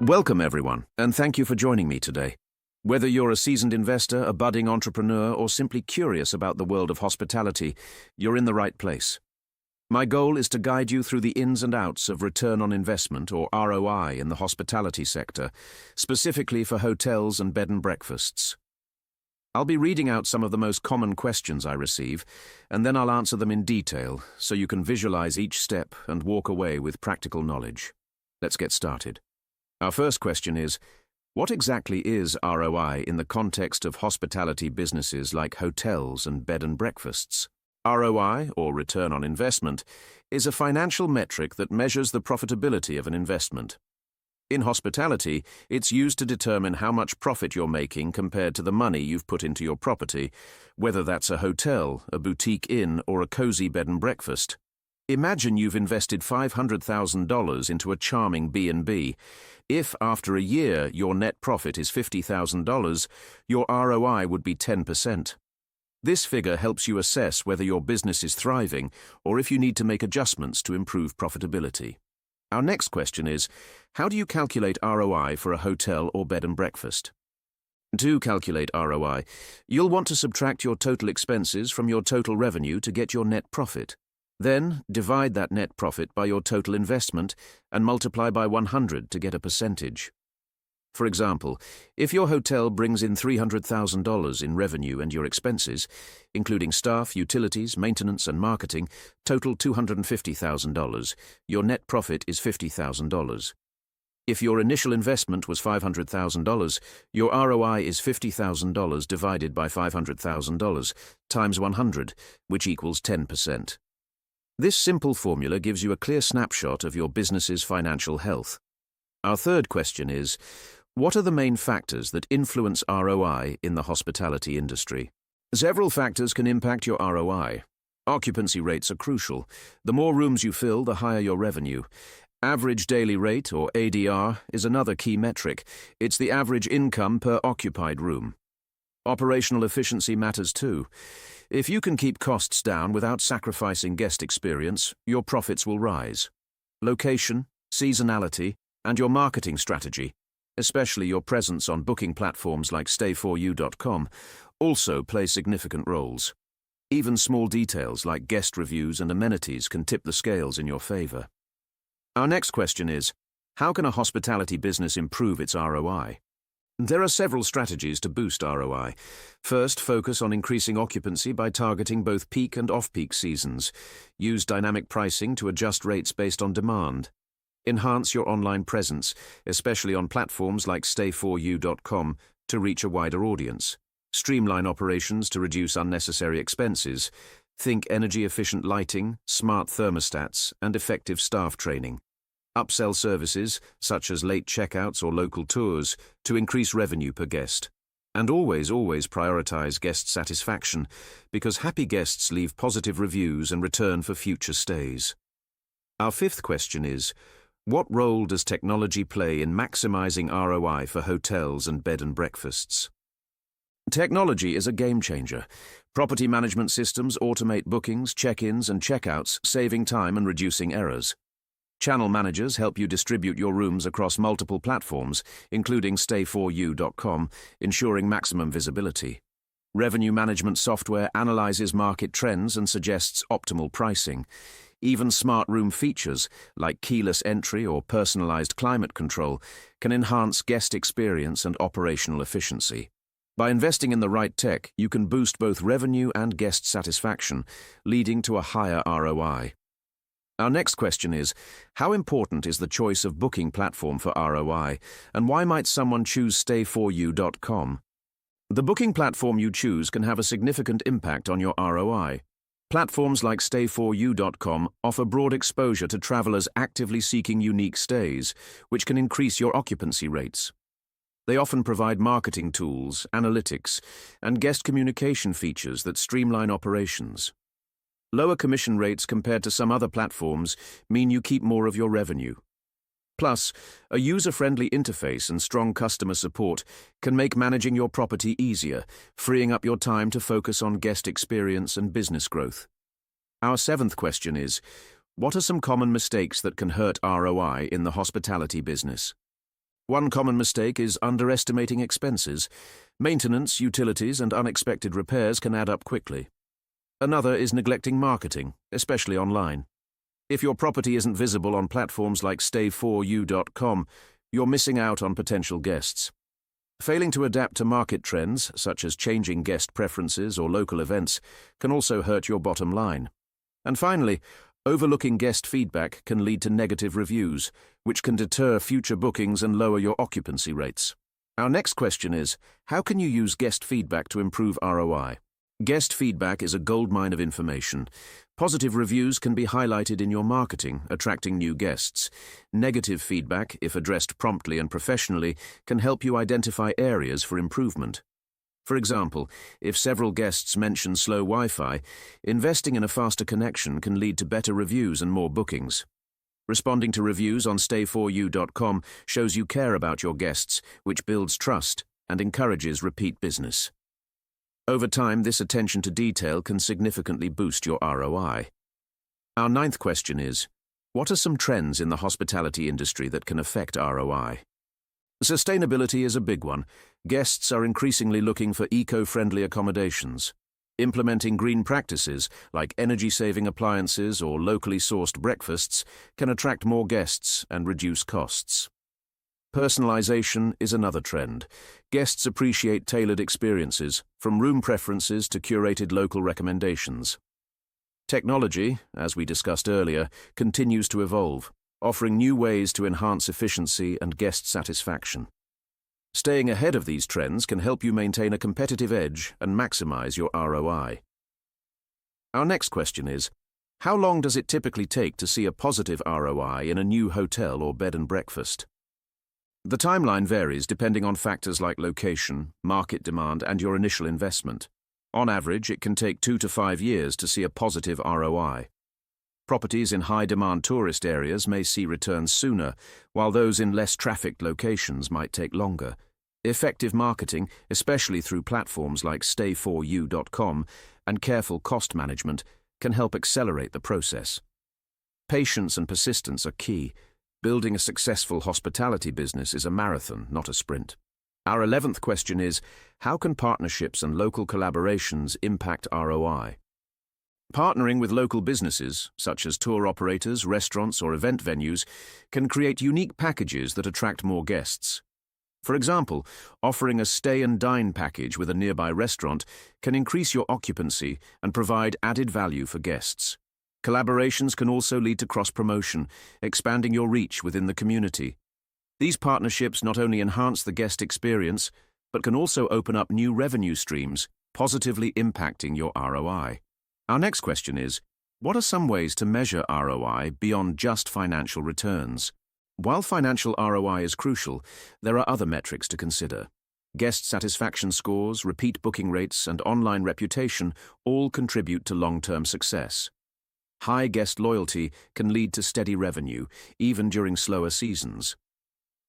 Welcome, everyone, and thank you for joining me today. Whether you're a seasoned investor, a budding entrepreneur, or simply curious about the world of hospitality, you're in the right place. My goal is to guide you through the ins and outs of return on investment, or ROI, in the hospitality sector, specifically for hotels and bed and breakfasts. I'll be reading out some of the most common questions I receive, and then I'll answer them in detail so you can visualize each step and walk away with practical knowledge. Let's get started. Our first question is, what exactly is ROI in the context of hospitality businesses like hotels and bed and breakfasts? ROI, or return on investment, is a financial metric that measures the profitability of an investment. In hospitality, it's used to determine how much profit you're making compared to the money you've put into your property, whether that's a hotel, a boutique inn, or a cozy bed and breakfast. Imagine you've invested $500,000 into a charming B&B. If, after a year, your net profit is $50,000, your ROI would be 10%. This figure helps you assess whether your business is thriving or if you need to make adjustments to improve profitability. Our next question is, how do you calculate ROI for a hotel or bed and breakfast? To calculate ROI, you'll want to subtract your total expenses from your total revenue to get your net profit. Then, divide that net profit by your total investment and multiply by 100 to get a percentage. For example, if your hotel brings in $300,000 in revenue and your expenses, including staff, utilities, maintenance, and marketing, total $250,000, your net profit is $50,000. If your initial investment was $500,000, your ROI is $50,000 divided by $500,000 times 100, which equals 10%. This simple formula gives you a clear snapshot of your business's financial health. Our third question is, what are the main factors that influence ROI in the hospitality industry? Several factors can impact your ROI. Occupancy rates are crucial. The more rooms you fill, the higher your revenue. Average daily rate, or ADR, is another key metric. It's the average income per occupied room. Operational efficiency matters too. If you can keep costs down without sacrificing guest experience, your profits will rise. Location, seasonality, and your marketing strategy, especially your presence on booking platforms like stay4u.com, also play significant roles. Even small details like guest reviews and amenities can tip the scales in your favor. Our next question is, how can a hospitality business improve its ROI? There are several strategies to boost ROI. First, focus on increasing occupancy by targeting both peak and off-peak seasons. Use dynamic pricing to adjust rates based on demand. Enhance your online presence, especially on platforms like stay4u.com, to reach a wider audience. Streamline operations to reduce unnecessary expenses. Think energy-efficient lighting, smart thermostats, and effective staff training. Upsell services, such as late checkouts or local tours, to increase revenue per guest. And always prioritize guest satisfaction, because happy guests leave positive reviews and return for future stays. Our fifth question is, what role does technology play in maximizing ROI for hotels and bed and breakfasts? Technology is a game changer. Property management systems automate bookings, check-ins, and checkouts, saving time and reducing errors. Channel managers help you distribute your rooms across multiple platforms, including stay4u.com, ensuring maximum visibility. Revenue management software analyzes market trends and suggests optimal pricing. Even smart room features, like keyless entry or personalized climate control, can enhance guest experience and operational efficiency. By investing in the right tech, you can boost both revenue and guest satisfaction, leading to a higher ROI. Our next question is, how important is the choice of booking platform for ROI, and why might someone choose stay4u.com? The booking platform you choose can have a significant impact on your ROI. Platforms like stay4u.com offer broad exposure to travelers actively seeking unique stays, which can increase your occupancy rates. They often provide marketing tools, analytics, and guest communication features that streamline operations. Lower commission rates compared to some other platforms mean you keep more of your revenue. Plus, a user-friendly interface and strong customer support can make managing your property easier, freeing up your time to focus on guest experience and business growth. Our seventh question is, what are some common mistakes that can hurt ROI in the hospitality business? One common mistake is underestimating expenses. Maintenance, utilities, and unexpected repairs can add up quickly. Another is neglecting marketing, especially online. If your property isn't visible on platforms like stay4u.com, you're missing out on potential guests. Failing to adapt to market trends, such as changing guest preferences or local events, can also hurt your bottom line. And finally, overlooking guest feedback can lead to negative reviews, which can deter future bookings and lower your occupancy rates. Our next question is, how can you use guest feedback to improve ROI? Guest feedback is a goldmine of information. Positive reviews can be highlighted in your marketing, attracting new guests. Negative feedback, if addressed promptly and professionally, can help you identify areas for improvement. For example, if several guests mention slow Wi-Fi, investing in a faster connection can lead to better reviews and more bookings. Responding to reviews on stay4u.com shows you care about your guests, which builds trust and encourages repeat business. Over time, this attention to detail can significantly boost your ROI. Our ninth question is, what are some trends in the hospitality industry that can affect ROI? Sustainability is a big one. Guests are increasingly looking for eco-friendly accommodations. Implementing green practices, like energy-saving appliances or locally sourced breakfasts, can attract more guests and reduce costs. Personalization is another trend. Guests appreciate tailored experiences, from room preferences to curated local recommendations. Technology, as we discussed earlier, continues to evolve, offering new ways to enhance efficiency and guest satisfaction. Staying ahead of these trends can help you maintain a competitive edge and maximize your ROI. Our next question is, how long does it typically take to see a positive ROI in a new hotel or bed and breakfast? The timeline varies depending on factors like location, market demand, and your initial investment. On average, it can take 2 to 5 years to see a positive ROI. Properties in high-demand tourist areas may see returns sooner, while those in less trafficked locations might take longer. Effective marketing, especially through platforms like stay4u.com, and careful cost management, can help accelerate the process. Patience and persistence are key. Building a successful hospitality business is a marathon, not a sprint. Our 11th question is, how can partnerships and local collaborations impact ROI? Partnering with local businesses, such as tour operators, restaurants, or event venues, can create unique packages that attract more guests. For example, offering a stay and dine package with a nearby restaurant can increase your occupancy and provide added value for guests. Collaborations can also lead to cross-promotion, expanding your reach within the community. These partnerships not only enhance the guest experience, but can also open up new revenue streams, positively impacting your ROI. Our next question is, what are some ways to measure ROI beyond just financial returns? While financial ROI is crucial, there are other metrics to consider. Guest satisfaction scores, repeat booking rates, and online reputation all contribute to long-term success. High guest loyalty can lead to steady revenue, even during slower seasons.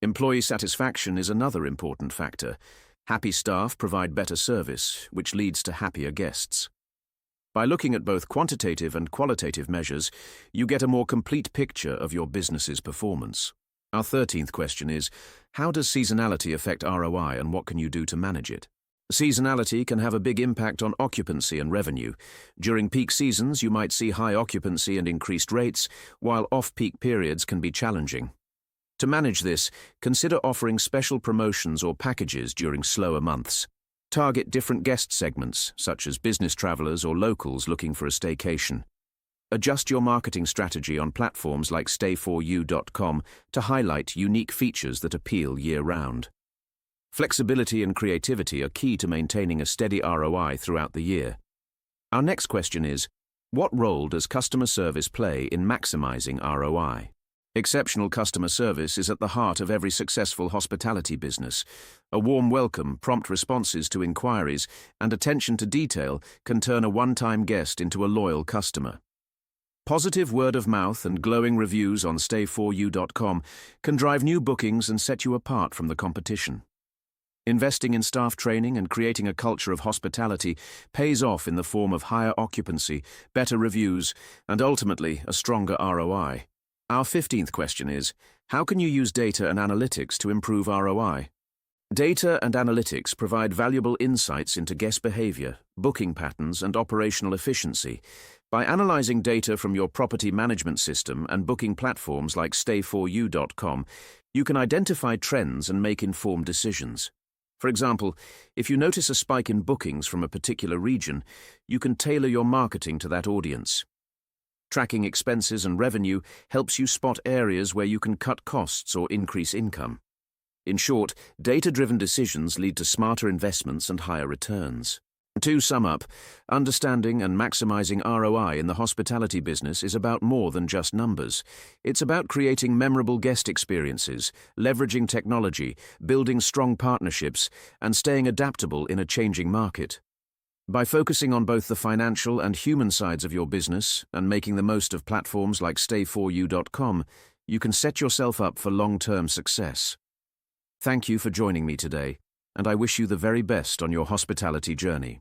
Employee satisfaction is another important factor. Happy staff provide better service, which leads to happier guests. By looking at both quantitative and qualitative measures, you get a more complete picture of your business's performance. Our 13th question is, how does seasonality affect ROI and what can you do to manage it? Seasonality can have a big impact on occupancy and revenue. During peak seasons, you might see high occupancy and increased rates, while off-peak periods can be challenging. To manage this, consider offering special promotions or packages during slower months. Target different guest segments, such as business travelers or locals looking for a staycation. Adjust your marketing strategy on platforms like stay4u.com to highlight unique features that appeal year-round. Flexibility and creativity are key to maintaining a steady ROI throughout the year. Our next question is, what role does customer service play in maximizing ROI? Exceptional customer service is at the heart of every successful hospitality business. A warm welcome, prompt responses to inquiries, and attention to detail can turn a one-time guest into a loyal customer. Positive word of mouth and glowing reviews on stay4u.com can drive new bookings and set you apart from the competition. Investing in staff training and creating a culture of hospitality pays off in the form of higher occupancy, better reviews, and ultimately a stronger ROI. Our 15th question is, how can you use data and analytics to improve ROI? Data and analytics provide valuable insights into guest behavior, booking patterns, and operational efficiency. By analyzing data from your property management system and booking platforms like stay4u.com, you can identify trends and make informed decisions. For example, if you notice a spike in bookings from a particular region, you can tailor your marketing to that audience. Tracking expenses and revenue helps you spot areas where you can cut costs or increase income. In short, data-driven decisions lead to smarter investments and higher returns. To sum up, understanding and maximizing ROI in the hospitality business is about more than just numbers. It's about creating memorable guest experiences, leveraging technology, building strong partnerships, and staying adaptable in a changing market. By focusing on both the financial and human sides of your business and making the most of platforms like stay4u.com, you can set yourself up for long-term success. Thank you for joining me today, and I wish you the very best on your hospitality journey.